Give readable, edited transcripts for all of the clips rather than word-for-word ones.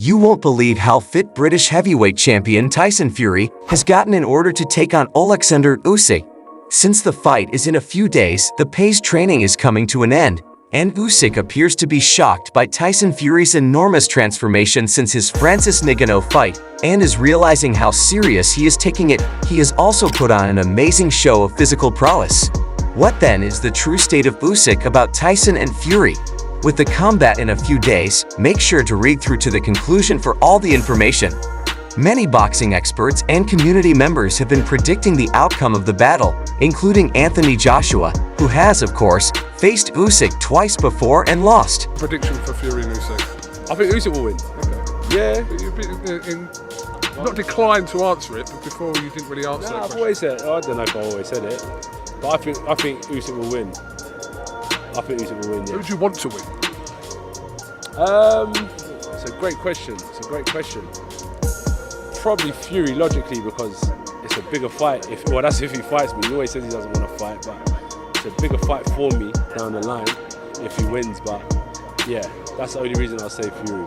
You won't believe how fit British heavyweight champion Tyson Fury has gotten in order to take on Oleksandr Usyk. Since the fight is in a few days, the pace training is coming to an end, and Usyk appears to be shocked by Tyson Fury's enormous transformation since his Francis Ngannou fight, and is realizing how serious he is taking it. He has also put on an amazing show of physical prowess. What then is the true state of Usyk about Tyson and Fury? With the combat in a few days, make sure to read through to the conclusion for all the information. Many boxing experts and community members have been predicting the outcome of the battle, including Anthony Joshua, who has, of course, faced Usyk twice before and lost. Prediction for Fury and Usyk. I think Usyk will win. Okay. Yeah. You've not declined to answer it, but before you didn't really answer No, it. I've always said. I don't know if I always said it, but I think Usyk will win. I think Usyk will win. Yeah. Who do you want to win? It's a great question. Probably Fury, logically, because it's a bigger fight. That's if he fights me. He always says he doesn't want to fight, but it's a bigger fight for me down the line if he wins. But yeah, that's the only reason I'll say Fury,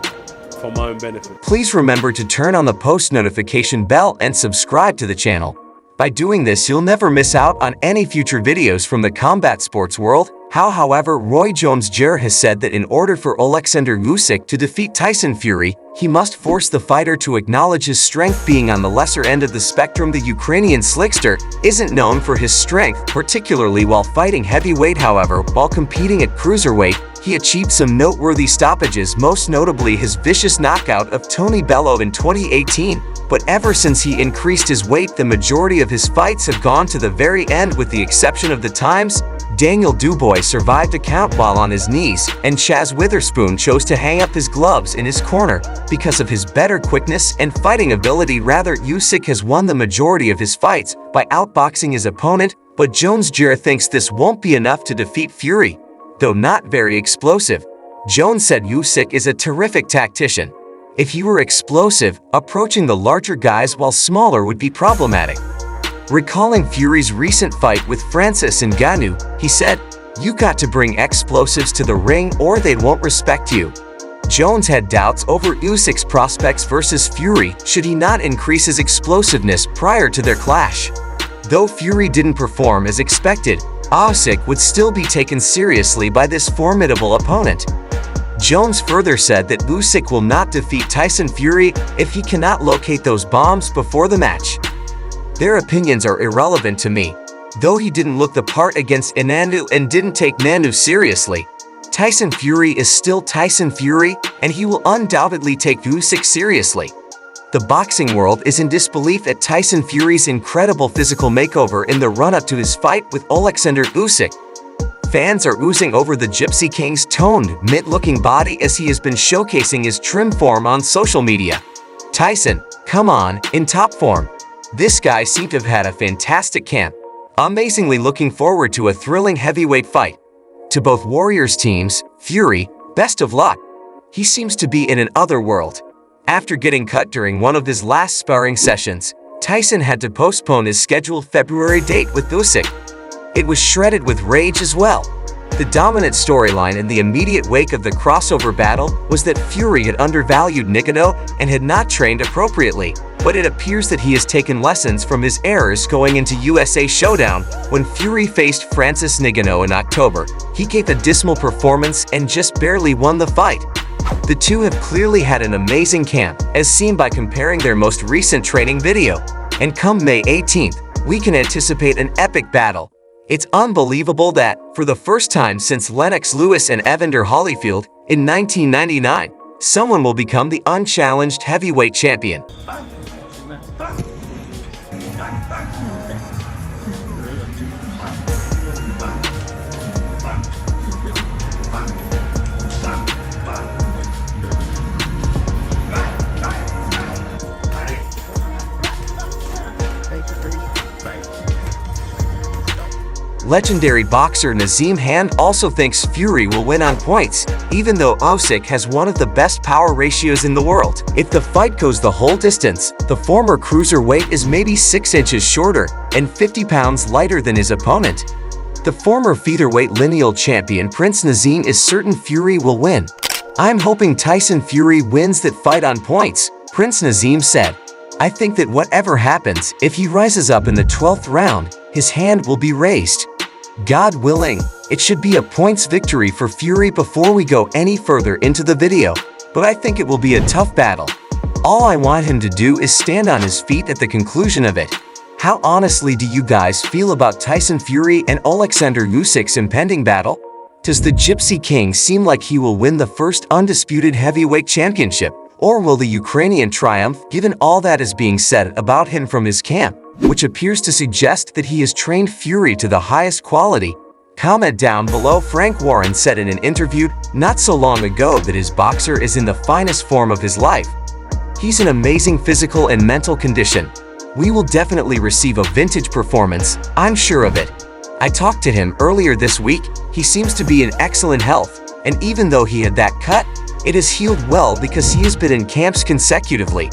for my own benefit. Please remember to turn on the post notification bell and subscribe to the channel. By doing this, you'll never miss out on any future videos from the combat sports world. However, Roy Jones Jr. has said that in order for Oleksandr Usyk to defeat Tyson Fury, he must force the fighter to acknowledge his strength. Being on the lesser end of the spectrum, the Ukrainian slickster isn't known for his strength, particularly while fighting heavyweight. However, while competing at cruiserweight, he achieved some noteworthy stoppages, most notably his vicious knockout of Tony Bellew in 2018. But ever since he increased his weight, the majority of his fights have gone to the very end, with the exception of the times Daniel Dubois survived a count while on his knees, and Chaz Witherspoon chose to hang up his gloves in his corner. Because of his better quickness and fighting ability, Usyk has won the majority of his fights by outboxing his opponent, but Jones Jr. thinks this won't be enough to defeat Fury. Though not very explosive, Jones said Usyk is a terrific tactician. If he were explosive, approaching the larger guys while smaller would be problematic. Recalling Fury's recent fight with Francis Ngannou, he said, "You got to bring explosives to the ring or they won't respect you." Jones had doubts over Usyk's prospects versus Fury should he not increase his explosiveness prior to their clash. Though Fury didn't perform as expected, Usyk would still be taken seriously by this formidable opponent. Jones further said that Usyk will not defeat Tyson Fury if he cannot locate those bombs before the match. Their opinions are irrelevant to me. Though he didn't look the part against Ngannou and didn't take Ngannou seriously, Tyson Fury is still Tyson Fury, and he will undoubtedly take Usyk seriously. The boxing world is in disbelief at Tyson Fury's incredible physical makeover in the run-up to his fight with Oleksandr Usyk. Fans are oozing over the Gypsy King's toned, mid-looking body as he has been showcasing his trim form on social media. Tyson, come on, in top form. This guy seemed to have had a fantastic camp. Amazingly looking forward to a thrilling heavyweight fight. To both Warriors teams, Fury, best of luck. He seems to be in an other world. After getting cut during one of his last sparring sessions, Tyson had to postpone his scheduled February date with Usyk. It was shredded with rage as well. The dominant storyline in the immediate wake of the crossover battle was that Fury had undervalued Ngannou and had not trained appropriately, but it appears that he has taken lessons from his errors going into USA Showdown. When Fury faced Francis Ngannou in October, he gave a dismal performance and just barely won the fight. The two have clearly had an amazing camp, as seen by comparing their most recent training video. And come May 18th, we can anticipate an epic battle. It's unbelievable that, for the first time since Lennox Lewis and Evander Holyfield in 1999, someone will become the unchallenged heavyweight champion. Legendary boxer Nazim Hand also thinks Fury will win on points, even though Usyk has one of the best power ratios in the world. If the fight goes the whole distance, the former cruiserweight is maybe 6 inches shorter and 50 pounds lighter than his opponent. The former featherweight lineal champion Prince Nazim is certain Fury will win. I'm hoping Tyson Fury wins that fight on points, Prince Naseem said. I think that whatever happens, if he rises up in the 12th round, his hand will be raised. God willing, it should be a points victory for Fury before we go any further into the video, but I think it will be a tough battle. All I want him to do is stand on his feet at the conclusion of it. How honestly do you guys feel about Tyson Fury and Oleksandr Usyk's impending battle? Does the Gypsy King seem like he will win the first undisputed heavyweight championship, or will the Ukrainian triumph given all that is being said about him from his camp, which appears to suggest that he has trained Fury to the highest quality? Comment down below. Frank Warren said in an interview not so long ago that his boxer is in the finest form of his life. He's in amazing physical and mental condition. We will definitely receive a vintage performance, I'm sure of it. I talked to him earlier this week. He seems to be in excellent health, and even though he had that cut, it has healed well because he has been in camps consecutively.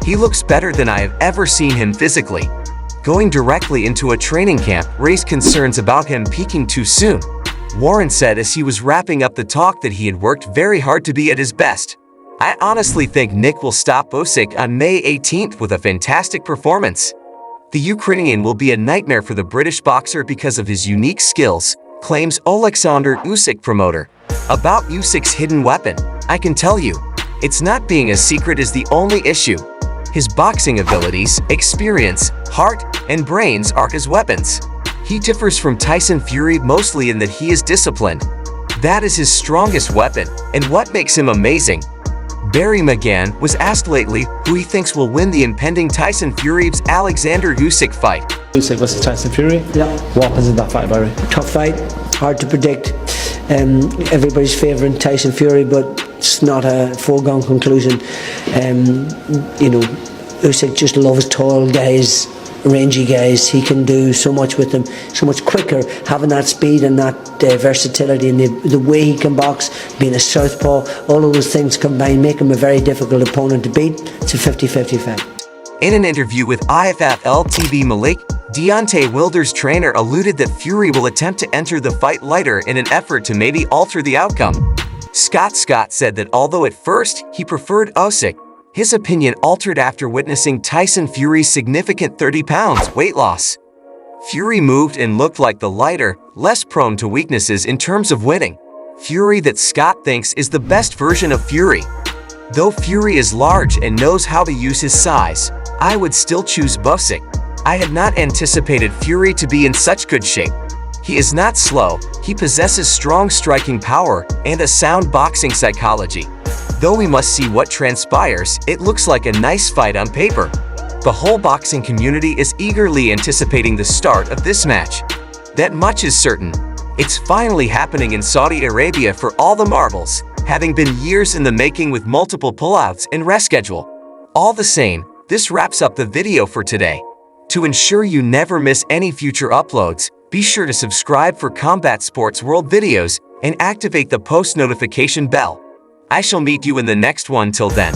He looks better than I have ever seen him physically. Going directly into a training camp raised concerns about him peaking too soon, Warren said as he was wrapping up the talk that he had worked very hard to be at his best. I honestly think Nick will stop Usyk on May 18th with a fantastic performance. The Ukrainian will be a nightmare for the British boxer because of his unique skills, claims Oleksandr Usyk promoter. About Usyk's hidden weapon, I can tell you, it's not being a secret is the only issue. His boxing abilities, experience, heart, and brains are his weapons. He differs from Tyson Fury mostly in that he is disciplined. That is his strongest weapon, and what makes him amazing. Barry McGann was asked lately who he thinks will win the impending Tyson Fury's Oleksandr Usyk fight. Usyk versus Tyson Fury? Yeah. What happens in that fight, Barry? Tough fight, hard to predict. Everybody's favouring Tyson Fury, but it's not a foregone conclusion. Usyk just loves tall guys, rangy guys. He can do so much with them, so much quicker, having that speed and that versatility and the way he can box, being a southpaw, all of those things combined make him a very difficult opponent to beat. It's a 50-50 fight. In an interview with IFFL TV Malik, Deontay Wilder's trainer alluded that Fury will attempt to enter the fight lighter in an effort to maybe alter the outcome. Scott said that although at first he preferred Usyk, his opinion altered after witnessing Tyson Fury's significant 30 pounds weight loss. Fury moved and looked like the lighter, less prone to weaknesses in terms of winning. Fury that Scott thinks is the best version of Fury. Though Fury is large and knows how to use his size, I would still choose Usyk. I had not anticipated Fury to be in such good shape. He is not slow, he possesses strong striking power and a sound boxing psychology. Though we must see what transpires, it looks like a nice fight on paper. The whole boxing community is eagerly anticipating the start of this match. That much is certain. It's finally happening in Saudi Arabia for all the marbles, having been years in the making with multiple pullouts and reschedule. All the same, this wraps up the video for today. To ensure you never miss any future uploads, be sure to subscribe for Combat Sports World videos and activate the post notification bell. I shall meet you in the next one. Till then.